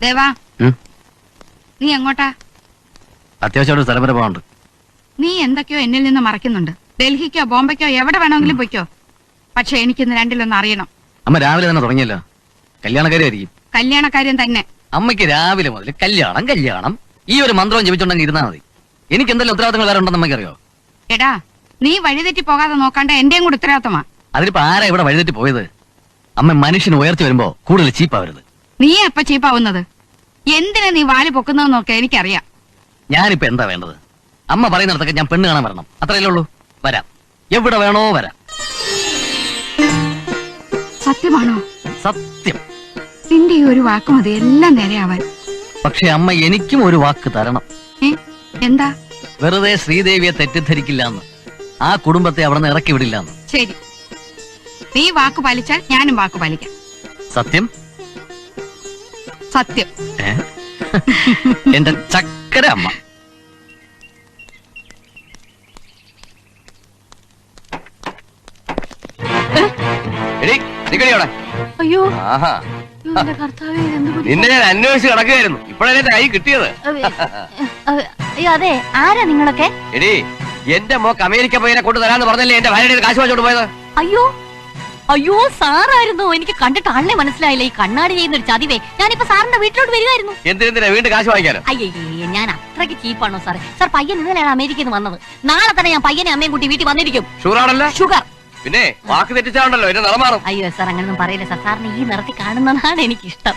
ദേവാ, നീ എങ്ങോട്ടാ? അത്യാവശ്യമായിട്ട് സ്ഥലം വരെ പോകാനുണ്ട്. നീ എന്തൊക്കെയോ എന്നിൽ നിന്ന് മറക്കുന്നുണ്ട്. ഡൽഹിക്കോ ബോംബെക്കോ എവിടെ വേണമെങ്കിലും പൊയ്ക്കോ. പക്ഷെ എനിക്കിന്ന് രണ്ടിലൊന്നും അറിയണം. അമ്മ രാവിലെ തന്നെ തുടങ്ങിയല്ലോ. കല്യാണക്കാരിയായിരിക്കും. കല്യാണക്കാര്യം തന്നെ. അമ്മയ്ക്ക് രാവിലെ മുതൽ കല്യാണം കല്യാണം ഈ ഒരു മന്ത്രവും ജപിച്ചുണ്ടെങ്കിൽ ഇരുന്നാൽ മതി. എനിക്ക് എന്തെങ്കിലും ഉത്തരവാദിത്തങ്ങൾ വേറെ ഉണ്ടെന്ന് അമ്മയ്ക്കറിയോ? എടാ, നീ വഴിതെറ്റി പോകാതെ നോക്കാണ്ട എന്റെയും കൂടെ ഉത്തരവാദിത്തമാ. അതിലിപ്പോ ആരാ ഇവിടെ വഴിതെറ്റി പോയത്? അമ്മ മനുഷ്യന് ഉയർത്തി വരുമ്പോ കൂടുതൽ ചീപ്പാവരുത്. നീ എപ്പ ചീപ്പാവുന്നത്? എന്തിനാ നീ വാല് പൊക്കുന്നത് നോക്ക എനിക്കറിയാം. ഞാനിപ്പോ എന്താ വേണ്ടത്? അമ്മ പറയുന്നിടത്തൊക്കെ ഞാൻ പെണ്ണ് കാണാൻ വരണം, അത്രയല്ലേ ഉള്ളൂ. വരാം, എവിടെ വേണോ വരാം. സത്യമാണോ? സത്യം. നിന്റെ ഈ ഒരു വാക്ക് മതി എല്ലാം നേരെയാവാൻ. പക്ഷെ അമ്മ എനിക്കും ഒരു വാക്ക് തരണം. എന്താ? വെറുതെ ശ്രീദേവിയെ തെറ്റിദ്ധരിക്കില്ലാന്ന്, ആ കുടുംബത്തെ അവിടെ നിന്ന് ഇറക്കി വിടില്ലാന്ന്. ശരി, നീ വാക്ക് പാലിച്ചാൽ ഞാനും വാക്ക് പാലിക്കാം. സത്യം? സത്യം. എന്റെ ചക്കര അമ്മ. അയ്യോ, നിന്നെ ഞാൻ അന്വേഷിച്ച് കിടക്കുകയായിരുന്നു. ഇപ്പോഴല്ലേ കൈ കിട്ടിയത്. അയ്യോ, അതെ, ആരാ നിങ്ങളൊക്കെ? എടി, എന്റെ മോക്ക് അമേരിക്ക പയ്യനെ കൊണ്ട് തരാന്ന് പറഞ്ഞല്ലേ എന്റെ ഭാര്യയുടെ കാശ് വാങ്ങിച്ചോണ്ട് പോയത്. അയ്യോ അയ്യോ, സാറായിരുന്നു. എനിക്ക് കണ്ടിട്ട് ആളിനെ മനസ്സിലായില്ല. ഈ കണ്ണാടി ചെയ്യുന്ന ഒരു ചതിവേ. ഞാനിപ്പോ സാറിന്റെ വീട്ടിലോട്ട് വരികയായിരുന്നു. എന്തിനാ വീണ്ടും കാശ് വാങ്ങിക്കാനോ? അയ്യേ, ഞാൻ അത്രയ്ക്ക് ചീപ്പാണോ സാർ? സാർ, പയ്യൻ ഇന്നലെയാണ് അമേരിക്കയിൽ നിന്ന് വന്നത്. നാളെ തന്നെ ഞാൻ പയ്യനെ അമ്മയും കൂട്ടി വീട്ടിൽ വന്നിരിക്കും. ഷുഗറാണല്ലോ. ഷുഗർ. പിന്നെ വാക്ക് തെറ്റിച്ചാണ്ടല്ലോ എന്നെ നിറമാറും. അയ്യോ സാർ, അങ്ങനൊന്നും പറയില്ല സാർ. സാറിന് ഈ നിറത്തിൽ കാണുന്നതാണ് എനിക്കിഷ്ടം.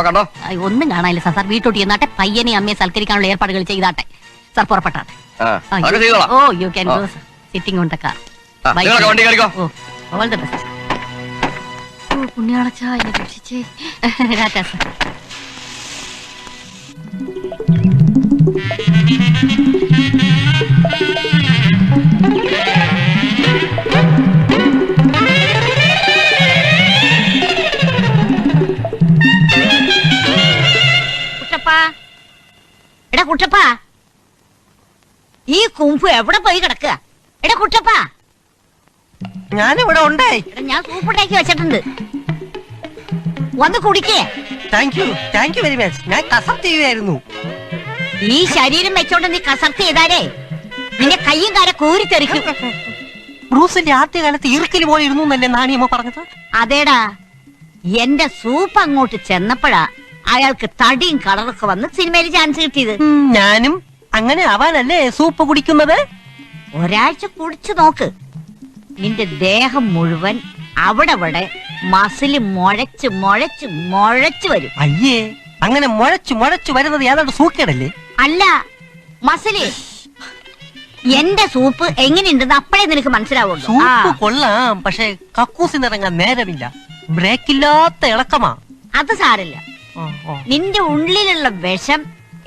കണ്ടോ? ഒന്നും കാണാനില്ല സാർ. സാർ വീട്ടോട്ട് ചെന്നാട്ടെ, പയ്യനെ അമ്മയെ സൽക്കരിക്കാനുള്ള ഏർപ്പാടുകൾ ചെയ്താട്ടെ. സാർ പുറപ്പെട്ടാട്ടെ. Oh, you can go sitting on the car. Oh, all the best. ഓ, പുണ്യാളച്ചാ, എന്നെ രക്ഷിച്ചേ. രാറ്റാ സാർ. എടാ കുട്ടപ്പാ, ഈ കുംഫു എവിടെ പോയി കിടക്കുക? എടാ കുട്ടപ്പാ, ഞാനിവിടെ ഉണ്ടേ. ഞാൻ സൂപ്പുണ്ടാക്കി വെച്ചിട്ടുണ്ട്, വന്ന് കുടിക്കേ. Thank you very much. ഞാൻ കസർത്ത് ചെയ്യുകയായിരുന്നു. ഈ ശരീരം വെച്ചോണ്ട് നീ കസർത്ത് ചെയ്താലേ നിന്റെ കയ്യും കാല കോരിത്തെറിക്കും. ബ്രൂസിന്റെ ആദ്യകാലത്ത് ഇറുക്കിൽ പോയിരുന്നു എന്നല്ലേ നാണിയമ്മ പറഞ്ഞത്? അതേടാ, എന്റെ സൂപ്പ് അങ്ങോട്ട് ചെന്നപ്പോഴാ അയാൾക്ക് തടിയും കളറൊക്കെ വന്ന് സിനിമയിൽ ചാൻസ് കിട്ടിയത്. ഞാനും അങ്ങനെ ആവാനല്ലേ സൂപ്പ് കുടിക്കുന്നത്. ഒരാഴ്ച കുടിച്ചു നോക്ക്, നിന്റെ ദേഹം മുഴുവൻ അവിടെ മസില് മുഴച്ച് മുഴച്ച് മുഴച്ചു വരും. അയ്യേ, അങ്ങനെ മുഴച്ചു വരുന്നത് ഏതാണ്ട് സൂക്കേടല്ലേ? അല്ല, മസില്. എന്റെ സൂപ്പ് എങ്ങനെയുണ്ടെന്ന് അപ്പഴേ നിനക്ക് മനസ്സിലാവുള്ളൂ. സൂപ്പ് കൊള്ളാം, പക്ഷെ കക്കൂസിനിറങ്ങാൻ നേരമില്ല. ബ്രേക്കില്ലാത്ത ഇളക്കമാ. അത് സാരില്ല, നിന്റെ ഉള്ളിലുള്ള വിഷം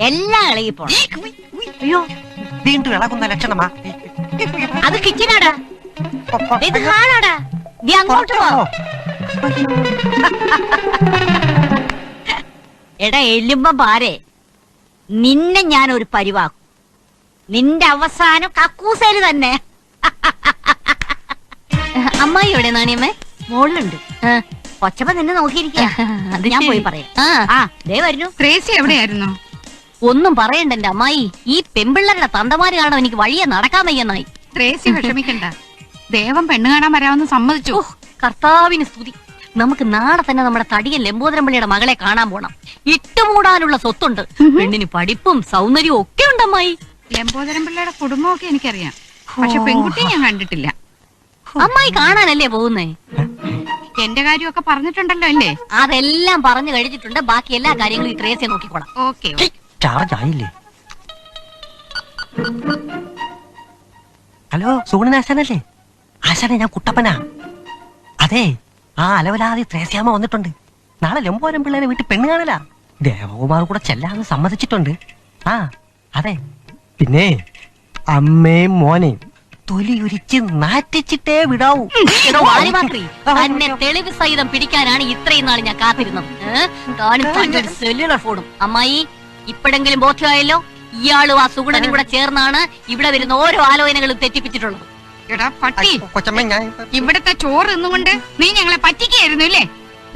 എല്ലാം ഇളകിപ്പോണം. അയ്യോ, വീണ്ടും ഇളകുന്ന ലക്ഷണമാ. അത് കിച്ചനാടാ, ഇത് ഹാളാടാ. നീ അങ്ങോട്ട് പോ. എടാ എല്ലുമ്പ പാരെ, നിന്നെ ഞാൻ ഒരു പരിവാക്കും. നിന്റെ അവസാനം കക്കൂസേല് തന്നെ. അമ്മായി എവിടെ? നാണിയമ്മേ മോളിലുണ്ട്. കൊച്ചപ്പ നിന്നെ നോക്കിയിരിക്കുക. ഞാൻ പോയി പറയാം. ദേ വരുന്നു. ത്രേസി എവിടെയായിരുന്നു? ഒന്നും പറയണ്ട എന്റെ അമ്മായി. ഈ പെമ്പിള്ളരുടെ തന്തമാര് കാണാൻ എനിക്ക് വഴിയെ നടക്കാൻ വയ്യെന്നായി. ത്രേസി വിഷമിക്കണ്ട, ദേവം പെണ്ണ് കാണാൻ വരാമെന്ന് സമ്മതിച്ചു. കർത്താവിന് സ്തുതി. നമുക്ക് നാളെ തന്നെ നമ്മുടെ തടിയൻ ലംബോദരം പള്ളിയുടെ മകളെ കാണാൻ പോണം. ഇട്ടുമൂടാനുള്ള സ്വത്തുണ്ട്, പെണ്ണിന് പഠിപ്പും സൗന്ദര്യവും ഒക്കെ ഉണ്ട് അമ്മായി. ലംബോദരം പിള്ളയുടെ കുടുംബമൊക്കെ എനിക്കറിയാം, പക്ഷെ പെൺകുട്ടിയെ ഞാൻ കണ്ടിട്ടില്ല. അമ്മായി കാണാനല്ലേ പോകുന്നേ? എന്റെ കാര്യമൊക്കെ പറഞ്ഞിട്ടുണ്ടല്ലോ അല്ലേ? അതെല്ലാം പറഞ്ഞു കഴിഞ്ഞിട്ടുണ്ട്. ബാക്കി എല്ലാ കാര്യങ്ങളും ഈ ത്രേസ്യ നോക്കിക്കോളാം. ഓക്കെ. ചാർജ് ആയില്ലേ? ഹലോ, സുഗുണനാശാനല്ലേ? ആശാനെ, ഞാൻ കുട്ടപ്പനാ. അതെ, ആ അലവലാതി ത്രേസ്യാമ്മ വന്നിട്ടുണ്ട്. നാളെ ലംബോദരം പിള്ളേരെ വീട്ടിൽ പെണ്ണ് കാണല. ദേവകുമാർ കൂടെ ചെല്ലാന്ന് സമ്മതിച്ചിട്ടുണ്ട്. ആ അതെ, പിന്നെ അമ്മയും മോനെയും തൊലിയുരിച്ച് നാറ്റിച്ചിട്ടേ വിടാവൂ. തന്നെ തെളിവ് സഹിതം പിടിക്കാനാണ് ഇത്രയും നാൾ ഞാൻ കാത്തിരുന്നത്. സെല്ലുലർ ഫോണും. അമ്മായി, ഇപ്പോഴെങ്കിലും ബോധ്യമായല്ലോ? ഇയാളും ആ സുഗുണനും കൂടെ ചേർന്നാണ് ഇവിടെ വരുന്ന ഓരോ ആലോചനകളും തെറ്റിപ്പിച്ചിട്ടുള്ളത്. എടാ പട്ടി, ഇവിടത്തെ ചോറ് നിന്നുകൊണ്ട് നീ ഞങ്ങളെ പറ്റിക്കായിരുന്നു അല്ലേ?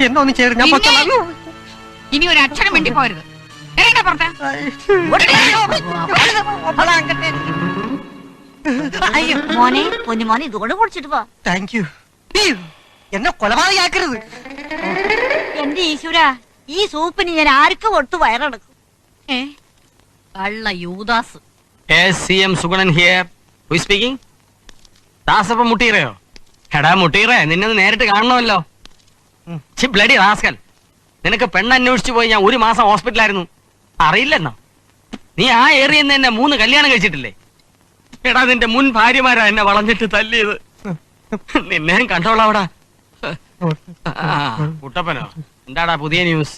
എന്നൊന്ന് ചേർന്ന് ഇനി ഒരു അക്ഷരം വേണ്ടി പോരുത്. ഇറങ്ങടാ പുറത്ത്. അയ്യോ മോനെ പൊന്നുമോനെ ഇതുകൊണ്ട് കുടിച്ചിട്ട് പോ. Thank you. എന്നെ കൊലപാതകയാക്കരുത്. എന്റെ ഈശ്വര, ഈ സൂപ്പിന് ഞാൻ ആർക്ക് കൊടുത്തു വയറടക്കും? കള്ള യൂദാസ്. CM Sugunan here. Who speaking? Dasappa മുട്ടീറയോ? എടാ മുട്ടീറേ, നിന്നെ ഒന്ന് നേരിട്ട് കാണണമല്ലോ. ബ്ലഡി റാസ്കൽ, നിനക്ക് പെണ്ണന്വേഷിച്ചു പോയി ഞാൻ 1 മാസം ഹോസ്പിറ്റലായിരുന്നു. അറിയില്ലെന്നോ? നീ ആ ഏറിയെന്ന് എന്നെ 3 കല്യാണം കഴിച്ചിട്ടില്ലേ? എടാ നിന്റെ മുൻ ഭാര്യമാരാ എന്നെ വളഞ്ഞിട്ട് തല്ലിയത്. നിന്നെ കണ്ടോളാവടാ. കുട്ടപ്പനോ? എന്താടാ പുതിയ ന്യൂസ്?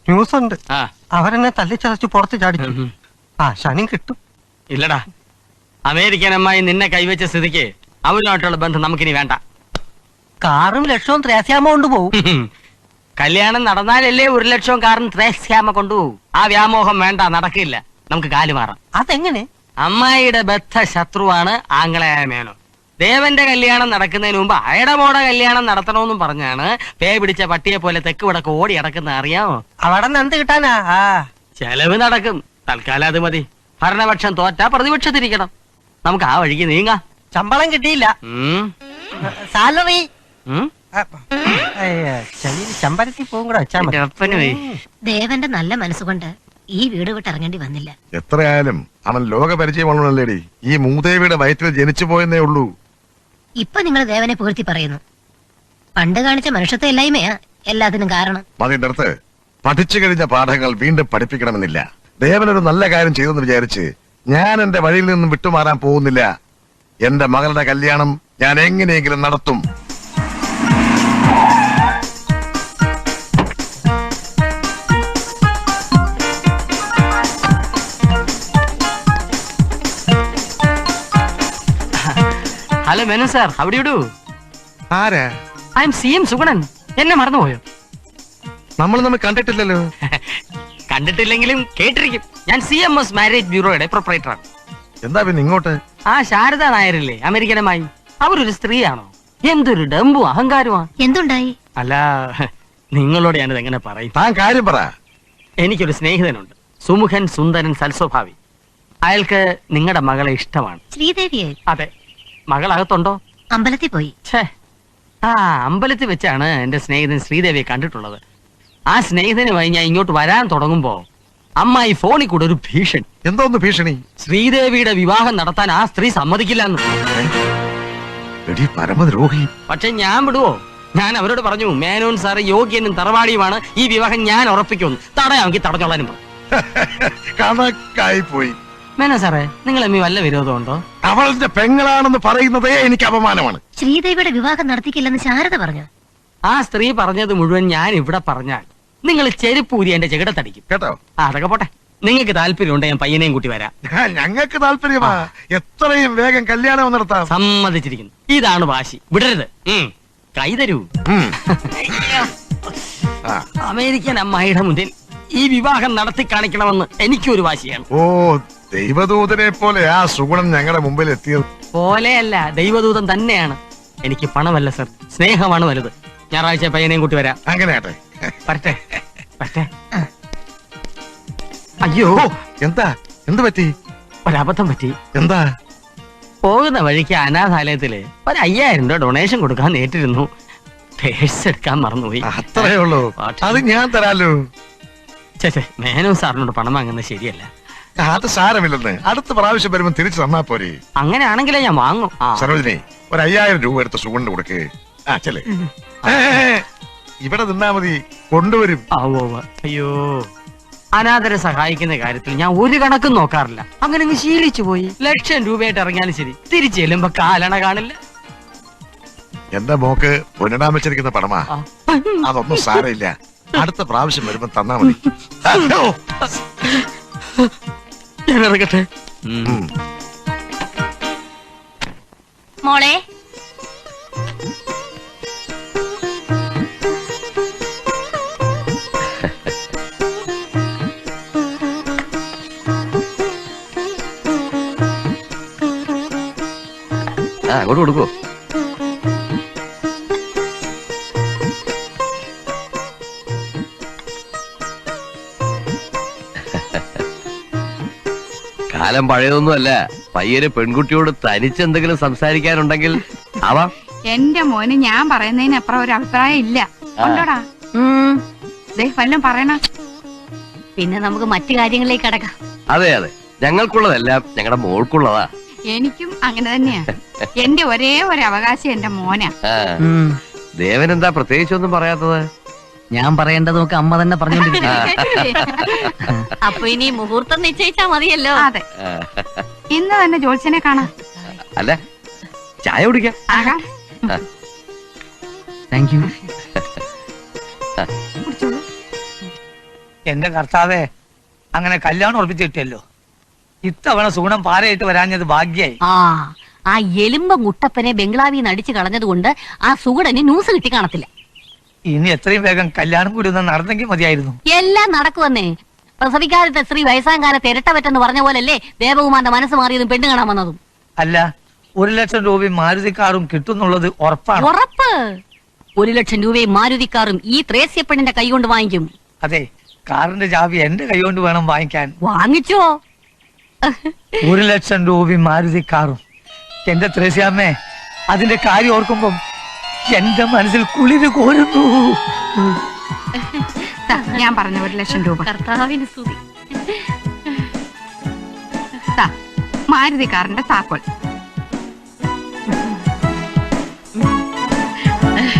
ന്യൂസ് ഉണ്ട്. ആ അവരെന്നെ തല്ലിച്ചതച്ച് പുറത്ത് ചാടിച്ചു. ശനി കിട്ടും. ഇല്ലടാ, അമേരിക്കൻ അമ്മായി നിന്നെ കൈവച്ച സ്ഥിതിക്ക് അവരുമായിട്ടുള്ള ബന്ധം നമുക്കിനി വേണ്ട. കാറും ലക്ഷവും ത്രേസ്യാമ കൊണ്ടുപോകും. കല്യാണം നടന്നാലല്ലേ 1 ലക്ഷം കാറിന് ത്രേസ്യാമ കൊണ്ടുപോകും. ആ വ്യാമോഹം വേണ്ട, നടക്കില്ല. നമുക്ക് കാല് മാറാം. അതെങ്ങനെ? അമ്മായിയുടെ ബദ്ധ ശത്രുവാണ് ആംഗ്ലയായ മേനോ. ദേവന്റെ കല്യാണം നടക്കുന്നതിന് മുമ്പ് അയയുടെ മോടെ കല്യാണം നടത്തണമെന്നും പറഞ്ഞാണ് പേ പിടിച്ച പട്ടിയെ പോലെ തെക്ക് വടക്ക് ഓടി അടക്കുന്ന. അറിയാമോ? അവിടെ എന്ത് കിട്ടാനാ? ചെലവ് നടക്കും. തൽക്കാലം അത് മതി. ഭരണപക്ഷം തോറ്റാ പ്രതിപക്ഷത്തിരിക്കണം. നമുക്ക് ആ വഴിക്ക് നീങ്ങാം. ശമ്പളം കിട്ടിയില്ല. ഉം. സാലറി ഉം. ശമ്പരത്തിൽ പോകും കൂടെ വെച്ചാൽ മതി. അപ്പന് പോയി. ദേവന്റെ നല്ല മനസ്സുകൊണ്ട് ഈ വീട് വിട്ട് ഇറങ്ങേണ്ടി വന്നില്ല. എത്രയായാലും അവൻ ലോക പരിചയമുള്ളല്ലേടി. ഈ മൂദേവിയുടെ വയറ്റിൽ ജനിച്ചു പോയെന്നേ ഉള്ളൂ. ഇപ്പൊ നിങ്ങൾ ദേവനെ പുകഴ്ത്തി പറയുന്നു. പണ്ട് കാണിച്ച മനുഷ്യത്വ ഇല്ലായ്മയാ എല്ലാത്തിനും കാരണം. മതിന്റെ അടുത്ത് പഠിച്ചു കഴിഞ്ഞ പാഠങ്ങൾ വീണ്ടും പഠിപ്പിക്കണമെന്നില്ല. ദേവനൊരു നല്ല കാര്യം ചെയ്തെന്ന് വിചാരിച്ച് ഞാൻ എന്റെ വഴിയിൽ നിന്നും വിട്ടുമാറാൻ പോകുന്നില്ല. എന്റെ മകളുടെ കല്യാണം ഞാൻ എങ്ങനെയെങ്കിലും നടത്തും. ഹലോ മേനു സാർ, അവിടെ ഇടൂ. ആരാ? I M CM Sugunan. എന്നെ മറന്നുപോയോ? നമ്മൾ തമ്മിൽ കണ്ടിട്ടില്ലല്ലോ. കണ്ടിട്ടില്ലെങ്കിലും കേട്ടിരിക്കും. ഞാൻ CMS മാരേജ് ബ്യൂറോയുടെ പ്രൊപ്പറേറ്ററാണ്. എന്താ പിന്നെ ഇങ്ങോട്ട്? ആ ശാരദ നായരില്ലേ, അമേരിക്കനുമായി? അവരൊരു സ്ത്രീയാണോ? എന്തൊരു ഡമ്പും അഹങ്കാരമാ. എന്തുണ്ടായി? അല്ല, നിങ്ങളോട് ഞാനിത് എങ്ങനെ പറയും? താൻ കാര്യം പറ. എനിക്കൊരു സ്നേഹിതനുണ്ട്, സുമുഖൻ, സുന്ദരൻ, സൽസ്വഭാവി. അയാൾക്ക് നിങ്ങളുടെ മകളെ ഇഷ്ടമാണ്. ശ്രീദേവിയെ? അതെ. മകൾ അകത്തുണ്ടോ? അമ്പലത്തിൽ പോയി. ഛേ, ആ അമ്പലത്തിൽ വെച്ചാണ് എന്റെ സ്നേഹിതൻ ശ്രീദേവിയെ കണ്ടിട്ടുള്ളത്. ആ സ്നേഹിതനുമായി ഞാൻ ഇങ്ങോട്ട് വരാൻ തുടങ്ങുമ്പോ അമ്മായി ഫോണിൽ കൂടെ ഒരു ഭീഷണി. എന്തോന്ന് ഭീഷണി? ശ്രീദേവിയുടെ വിവാഹം നടത്താൻ ആ സ്ത്രീ സമ്മതിക്കില്ലെന്ന്. എടീ പരമദ്രോഹി. പക്ഷെ ഞാൻ വിടുവോ? ഞാൻ അവരോട് പറഞ്ഞു, മേനോൻ സാറ് യോഗ്യനും തറവാടിയുമാണ്, ഈ വിവാഹം ഞാൻ ഉറപ്പിക്കുമെന്ന്. തടയാമെങ്കിൽ തടഞ്ഞോളാനും പറഞ്ഞു. കണക്കായി പോയി. മേനോൻ സാറേ, നിങ്ങൾ എമ്മി വല്ല വിരോധമുണ്ടോ? അവളുടെ പെങ്ങളാണെന്ന് പറയുന്നതേ എനിക്ക് അപമാനമാണ്. ശ്രീദേവിയുടെ വിവാഹം നടത്തിക്കില്ലെന്ന് ശാരദ പറഞ്ഞു. ആ സ്ത്രീ പറഞ്ഞത് മുഴുവൻ ഞാൻ ഇവിടെ പറഞ്ഞാൽ നിങ്ങൾ ചെരുപ്പൂരി എന്റെ ചെകിടത്തടിക്കും കേട്ടോ? അതൊക്കെ പോട്ടെ. നിങ്ങൾക്ക് താല്പര്യമുണ്ട്, ഞാൻ പയ്യനെയും കൂട്ടി വരാം. ഞങ്ങൾക്ക് താല്പര്യമാ. എത്രയും വേഗം കല്യാണം നടത്താം. സമ്മതിച്ചിരിക്കുന്നു. ഇതാണ് വാശി. വിടരുത്. കൈ തരൂ. അമേരിക്കൻ അമ്മായിയുടെ മുന്നിൽ ഈ വിവാഹം നടത്തി കാണിക്കണമെന്ന് എനിക്കൊരു വാശിയാണ്. ഓ, ദൈവദൂതനെ പോലെ ആ സുഗുണൻ ഞങ്ങളുടെ മുമ്പിൽ എത്തിയത്. പോലെയല്ല, ദൈവദൂതൻ തന്നെയാണ്. എനിക്ക് പണമല്ല സർ, സ്നേഹമാണ് വലുത്. ഞായറാഴ്ച പയ്യനെയും കൂട്ടി വരാം. അങ്ങനെ ആട്ടെ. പറ്റേ പറ്റേ. അയ്യോ, എന്താ? എന്ത് പറ്റി? ഒരബദ്ധം പറ്റി. എന്താ? പോകുന്ന വഴിക്ക് അനാഥാലയത്തില് 5000 രൂപ ഡൊണേഷൻ കൊടുക്കാൻ നേറ്റിരുന്നു. പേഴ്സ് എടുക്കാൻ മറന്നുപോയി. അത്രേ ഉള്ളൂ. അത് ഞാൻ തരാലോ. ചേച്ചേ, മേനോ സാറിനോട് പണം വാങ്ങുന്നത് ശരിയല്ല. അത് സാരമില്ലെന്ന്. അടുത്ത പ്രാവശ്യം വരുമ്പോ തിരിച്ചു തന്നാ പോരെ? അങ്ങനെയാണെങ്കിലേ ഞാൻ വാങ്ങും. സരോജിനി, ഒരു 5000 രൂപ എടുത്ത് സുഗുണിന് കൊടുക്ക്. ആ ചെല്ലേ. ഇവിടെ നിന്നാ മതി, കൊണ്ടുവരും. അയ്യോ, അനാഥരെ സഹായിക്കുന്ന കാര്യത്തിൽ ഞാൻ ഒരു കണക്കും നോക്കാറില്ല. അങ്ങനെ അങ്ങ് ശീലിച്ചു പോയി. 1,00,000 രൂപയായിട്ട് ഇറങ്ങിയാലും ശരി, തിരിച്ചു ചെല്ലുമ്പോ കാലണ കാണില്ല. എന്റെ മോക്ക് പൊന്നിടാൻ വെച്ചിരിക്കുന്ന പണമാ. അതൊന്നും സാരമില്ല. അടുത്ത പ്രാവശ്യം വരുമ്പോ തന്നാ മതി. ഞാൻ ഇറങ്ങട്ടെ. മോളെ, അങ്ങോട്ട് കൊടുക്കോ? കാലം പഴയതൊന്നും അല്ല. പയ്യന് പെൺകുട്ടിയോട് തനിച്ചെന്തെങ്കിലും സംസാരിക്കാനുണ്ടെങ്കിൽ ആവാം. എന്റെ മോന് ഞാൻ പറയുന്നതിനപ്പുറം ഒരു അഭിപ്രായം ഇല്ല. ഉണ്ടോടാ? ഉം. ദേ വല്ലതും പറയണ. പിന്നെ നമുക്ക് മറ്റു കാര്യങ്ങളിലേക്ക് കടക്കാം. അതെ അതെ, ഞങ്ങൾക്കുള്ളതെല്ലാം ഞങ്ങളുടെ മോൾക്കുള്ളതാ. എനിക്കും അങ്ങനെ തന്നെയാ. എന്റെ ഒരേ ഒരു അവകാശം എന്റെ മോനാ. ആ, ദേവൻ എന്താ പ്രത്യേകിച്ചൊന്നും പറയാത്തത്? ഞാൻ പറയേണ്ടത് നോക്ക് അമ്മ തന്നെ പറഞ്ഞോണ്ടിരിക്കുക. അപ്പൊ ഇനി മുഹൂർത്തം നിശ്ചയിച്ചാ മതിയല്ലോ. അതെ, ഇന്ന് തന്നെ ജോത്സ്യനെ കാണാം. അല്ല, ചായ കുടിക്കാം. ആകാം. Thank you. കുടിച്ചോളൂ. എന്റെ കർത്താവേ, അങ്ങനെ കല്യാണം ഉറപ്പിച്ചു കിട്ടിയല്ലോ. ഇത്തവണ സുഗുണം പാരയിട്ട് വരാഞ്ഞത് ഭാഗ്യായി. ആ എലുമ്പ മുട്ടപ്പനെ ബംഗ്ലാവിൽ നിന്ന് അടിച്ചു കളഞ്ഞതുകൊണ്ട് ആ സുഗടന് ന്യൂസ് കിട്ടി കാണത്തില്ല. ഇനി എത്രയും വേഗം കല്യാണം കൂടി ഒന്ന് നടന്നെങ്കിൽ മതിയായിരുന്നു. എല്ലാം നടക്കുവന്നേ. പ്രസവിക്കാലത്തെ സ്ത്രീ വയസ്സാം കാലത്ത് ഇരട്ടപറ്റെന്ന് പറഞ്ഞ പോലല്ലേ ദേവകുമാറിന്റെ മനസ്സ് മാറിയതും പെണ്ണ് കാണാൻ വന്നതും. അല്ല, 1 ലക്ഷം രൂപയും മാരുതി കാറും കിട്ടുന്നുള്ളത് ഉറപ്പാണ്. ഉറപ്പ്. 1 ലക്ഷം രൂപയും മാരുതിക്കാറും ഈ ത്രേസ്യപ്പെണ്ണിന്റെ കൈ കൊണ്ട് വാങ്ങിക്കും. അതെ, കാറിന്റെ ചാവി എന്റെ കൈകൊണ്ട് വേണം വാങ്ങിക്കാൻ. വാങ്ങിച്ചോ? 1 ലക്ഷം രൂപയും മാരുതി കാറും. എന്റെ ത്രേസ്യാമ്മേ, അതിന്റെ കാര്യം ഓർക്കുമ്പം എന്റെ മനസ്സിൽ കുളിര് കോരുന്നു. ദാ, ഞാൻ പറഞ്ഞ 1 ലക്ഷം രൂപ. കർത്താവിന് സ്തുതി. ദാ, മാരുതി കാറിന്റെ താക്കോൽ.